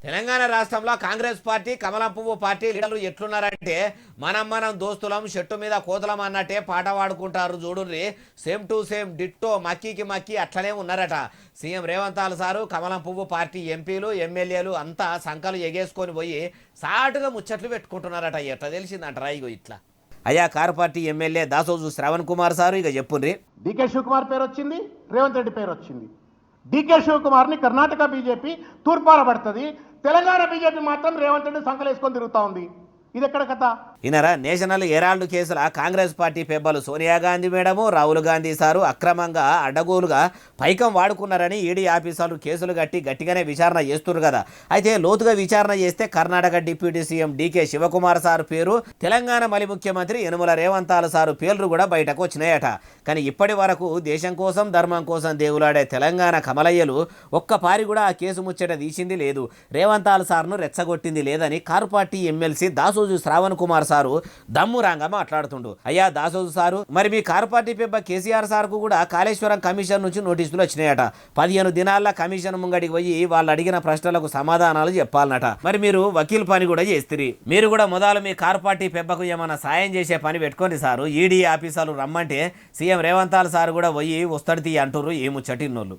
తెలంగాణ రాష్ట్రంలో కాంగ్రెస్ పార్టీ కమలం పువ్వు పార్టీ లీడర్లు ఎట్లున్నారంటే మనం దోస్తులం చెట్టు మీద కోతలం అన్నట్టే పాట పాడుకుంటారు చూడుర్రి. సేమ్ టు సేమ్ డిట్టో మక్కీకి మక్కి అట్లనే ఉన్నారట. సీఎం రేవంత్ సారు కమలం పువ్వు పార్టీ ఎంపీలు ఎమ్మెల్యేలు అంతా సంకలు ఎగేసుకొని పోయి సాటుగా ముచ్చట్లు పెట్టుకుంటున్నారట. ఎట్లా తెలిసిందంటారా? ఇగో ఇట్లా అయ్యా car party MLA Dasoju Shravan Kumar sir ఇక చెప్పుండ్రి. డీకే శివకుమార్ పేరు వచ్చింది, రేవంత్ రెడ్డి పేరు వచ్చింది. డీకే శివకుమార్ని కర్ణాటక బీజేపీ తూర్పార పడుతుంది, తెలంగాణ బీజేపీ మాత్రం రేవంత్ రెడ్డి సంకలేసుకొని తిరుగుతూ ఉంది. ఇది ఎక్కడ కథ? ఈయనరా నేషనల్ హెరాల్డ్ కేసుల కాంగ్రెస్ పార్టీ పెబ్బలు సోనియా గాంధీ మేడము రాహుల్ గాంధీ సారు అక్రమంగా అడ్డగోలుగా పైకం వాడుకున్నారని ఈడీ ఆఫీసర్లు కేసులు గట్టిగానే విచారణ చేస్తున్నారు కదా. అయితే లోతుగా విచారణ చేస్తే Karnataka deputy CM DK Shivakumar sir పేరు, తెలంగాణ మలి ముఖ్యమంత్రి యనుమల రేవంత్ సారు పేర్లు కూడా బయటకు వచ్చినాయట. కానీ ఇప్పటి వరకు దేశం కోసం ధర్మం కోసం దేవులాడే తెలంగాణ కమలయ్యలు ఒక్క పారి కూడా ఆ కేసు ముచ్చట తీసింది లేదు, రేవంత్ సార్ను రెచ్చగొట్టింది లేదని car party MLC Dasoju Sravan Kumar sir దమ్మురాంగా మాట్లాడుతుండు. అయ్యా దాసోజు సారు, మరి మీ కారు పార్టీ పెబ్బ కేసీఆర్ సార్కు కూడా కాళేశ్వరం కమిషన్ నుంచి నోటీసులు వచ్చినాయట. 15 దినాల్లో కమిషన్ ముంగడికి పోయి వాళ్ళు అడిగిన ప్రశ్నలకు సమాధానాలు చెప్పాలన్నట. మరి మీరు వకీల్ పని కూడా చేస్తారు. మీరు కూడా మొదలు మీ కారు పార్టీ పెబ్బకు ఏమైనా సాయం చేసే పని పెట్టుకోండి సారు. ఈడీ ఆఫీసర్లు రమ్మంటే సీఎం రేవంత్ సార్ కూడా పోయి వస్తాడు తీ అంటుర్రు. ఏముచ్చటిన్నోళ్ళు.